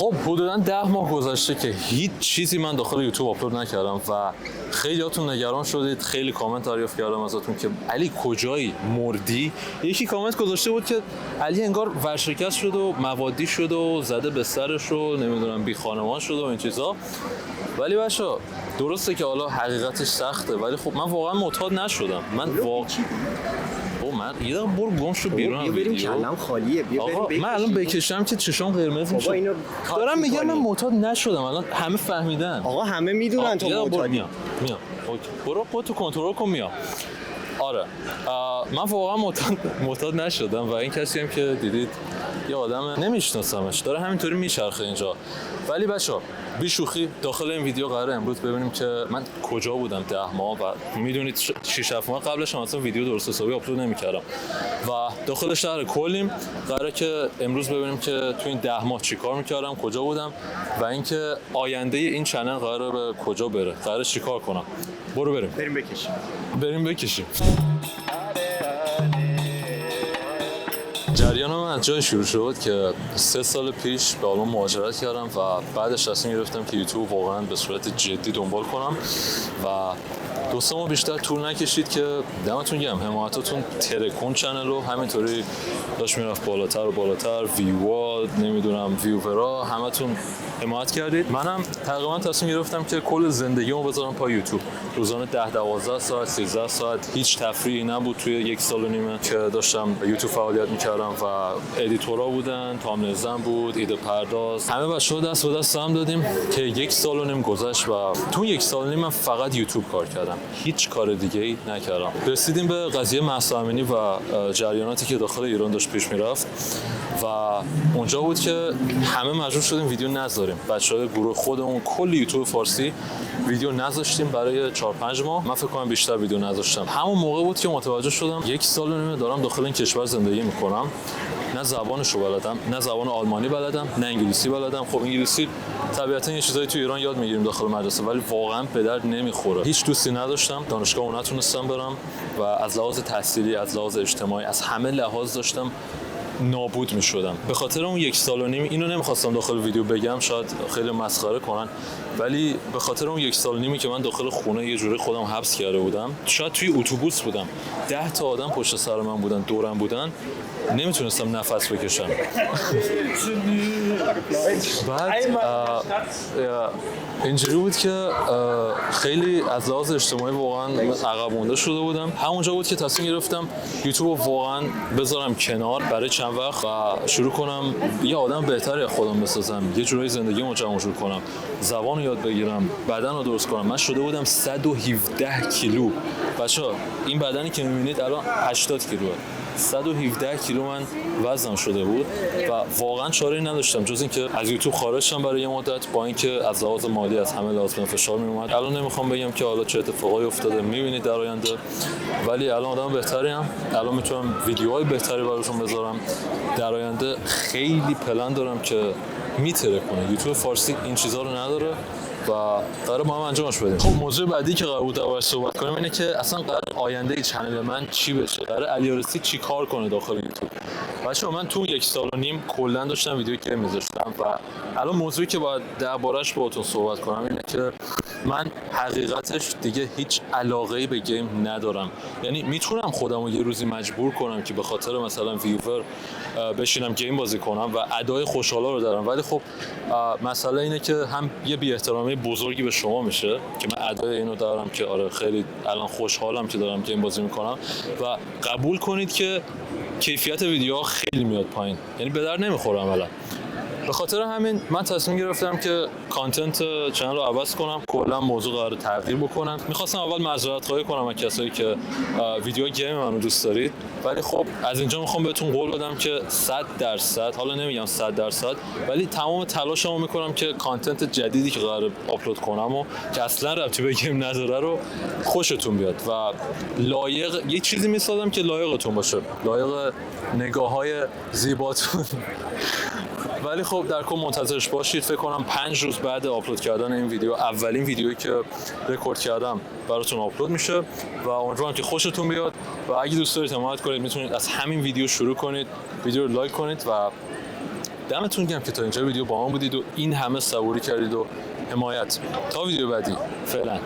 خب حدوداً 10 ماه گذشته که هیچ چیزی من داخل یوتیوب آپلود نکردم و خیلیاتون نگران شدید. خیلی کامنت دریافت کردم ازتون که علی کجایی، مردی؟ یکی کامنت گذاشته بود که علی انگار ورشکست شد و موادی شد و زده به سرش و نمیدونم بی خانمان شد و این چیزا. ولی بچا درسته که حالا حقیقتش سخته، ولی خب من واقعا معتاد نشدم. من یه دقیقه برو گم شو بیرون. بیا بریم کلم خالیه. بیا بریم من الان بکشم که چشام قرمز میشه. دارم میگم من معتاد نشدم. الان همه فهمیدن. آقا همه میدونن تو معتادی. میام. برو خودتو کنترل کن میام. آره من واقعا معتاد نشدم و این کسی هم که دیدید یه آدم نمیشناسمش داره همینطوری میچرخه اینجا. ولی بچه‌ها بی شوخی داخل این ویدیو قراره امروز ببینیم که من کجا بودم 10 ماه و میدونید 6 7 ماه قبلش هم اصلا ویدیو درست حسابی آپلود نمی‌کردم و داخل شهر کلیم. قراره که امروز ببینیم که تو این 10 ماه چیکار می‌کردم، کجا بودم و اینکه آینده این چنل قراره به کجا بره، قراره چیکار کنم. برو بریم بکشیم. جریان من از جای شروع شد که 3 سال پیش به آلمان مهاجرت کردم و بعدش تصمیم گرفتم که یوتیوب واقعا به صورت جدی دنبال کنم و 2 ماه بیشتر طول نکشید که دمتون گرم حمایتاتون ترکون چنل رو همینطوری داشت میرفت بالاتر و بالاتر. ویوها نمیدونم ویورها همتون حمایت کردید. منم تقریبا تصمیم گرفتم که کل زندگیمو بذارم پای یوتیوب. روزانه 10-12 ساعت 13 ساعت هیچ تفریحی نبود توی 1 سال و نیمه که داشتم یوتیوب فعالیت میکردم و ادیتورها بودن، تامنیل بود، ایده پرداز، همه بچه‌ها دست به دست هم دادیم که 1 سال و نیم گذشت و تو 1 سال و نیم من فقط یوتیوب کار کردم، هیچ کار دیگه‌ای نکردم. رسیدیم به قضیه مهسا امینی و جریاناتی که داخل ایران داشت پیش میرفت و اونجا بود که همه مجبور شدیم ویدیو نذاریم. بچه‌های گروه خودمون کل یوتیوب فارسی ویدیو نذاشتیم برای 4-5 ماه. من فکر کنم بیشتر ویدیو نذاشتم. همون موقع بود که متوجه شدم 1 سال و نیم دارم داخل این کشور زندگی میکنم، نه زبانشو بلدم، نه زبان آلمانی بلدم، نه انگلیسی بلدم. خب انگلیسی طبیعتا یه چیزایی تو ایران یاد میگیریم داخل مدرسه، ولی واقعا به درد نمیخوره. هیچ دوستی نداشتم، دانشگاه نتونستم برم و از لحاظ تحصیلی، از لحاظ اجتماعی، از همه لحاظ داشتم نابود میشدم. به خاطر اون 1 سال و نیم اینو نمیخواستم داخل ویدیو بگم، شاید خیلی مسخره کنن، ولی به خاطر اون 1 سال و نیمی که من داخل خونه یه جوری خودم حبس کرده بودم، شاید توی اتوبوس بودم 10 تا آدم پشت سر من بودن، دورم بودن، نمیتونستم نفس بکشم. بعد اینجوری بود که خیلی از لحاظ اجتماعی واقعا عقب مونده شده بودم. همونجا بود که تصمیم گرفتم یوتیوب واقعا بذارم کنار برای چند وقت و شروع کنم یه آدم بهتری خودم بسازم، یه جورایی زندگیمو جمع جور کنم، زبان رو یاد بگیرم، بدن رو درست کنم. من شده بودم 117 کیلو. بچه‌ها این بدنی که می‌بینید الان 80 کیلوه. 117 کیلو من وزنم شده بود و واقعا چاره‌ای نداشتم جز اینکه از یوتیوب خارج شم برای یه مدت، با اینکه از لحاظ مالی از همه لحاظ به فشار میومد. الان نمیخوام بگم که حالا چه اتفاقایی افتاده، میبینید در آینده، ولی الان آدم بهتری ام، الان میتونم ویدیوهای بهتری براتون بذارم. در آینده خیلی پلن دارم که میتره کنه. یوتیوب فارسی این چیزا رو نداره و قراره با هم انجامش بدیم. خب موضوع بعدی که قرار بود دربارش صحبت کنیم اینه که اصلا قرار آینده چنل من چی بشه، قرار علیارسی چی کار کنه داخل یوتیوب. بچه‌ها من تو 1 سال و نیم کلا داشتم ویدیو که میذاشتم و الان موضوعی که باید دربارش باهاتون صحبت کنم اینه که من حقیقتش دیگه هیچ علاقه‌ای به گیم ندارم. یعنی میتونم خودم رو یه روزی مجبور کنم که به خاطر مثلا ویور بشینم گیم بازی کنم و ادای خوشحالا رو دارم، ولی خب مسئله اینه که هم یه بی احترامی بزرگی به شما میشه که من ادای اینو دارم که آره خیلی الان خوشحالم که دارم گیم بازی میکنم و قبول کنید که کیفیت ویدیوها خیلی میاد پایین، یعنی به درد نمیخوره عملا. به خاطر همین من تصمیم گرفتم که کانتنت چنل رو عوض کنم، کلا موضوع قرار تغییر بکنم. میخواستم اول معذرت خواهی کنم از کسایی که ویدیو گیم منو دوست دارید، ولی خب از اینجا میخوام بهتون قول بدم که 100%، حالا نمیگم 100%، ولی تمام تلاشمو میکنم که کانتنت جدیدی که قرار آپلود کنم و که اصلا ربطی به گیم نداره رو خوشتون بیاد و لایق یه چیزی میسازم که لایقتون باشه، لایق نگاه‌های زیباتون. ولی خب در کل منتظرش باشید. فکر کنم 5 روز بعد آپلود کردن این ویدیو اولین ویدیویی که رکورد کردم براتون آپلود میشه و امیدوارم که خوشتون بیاد و اگه دوست دارید حمایت کنید میتونید از همین ویدیو شروع کنید، ویدیو رو لایک کنید و دمتون گرم که تا اینجا ویدیو با هم بودید و این همه صبوری کردید و حمایت. تا ویدیو بعدی فعلا.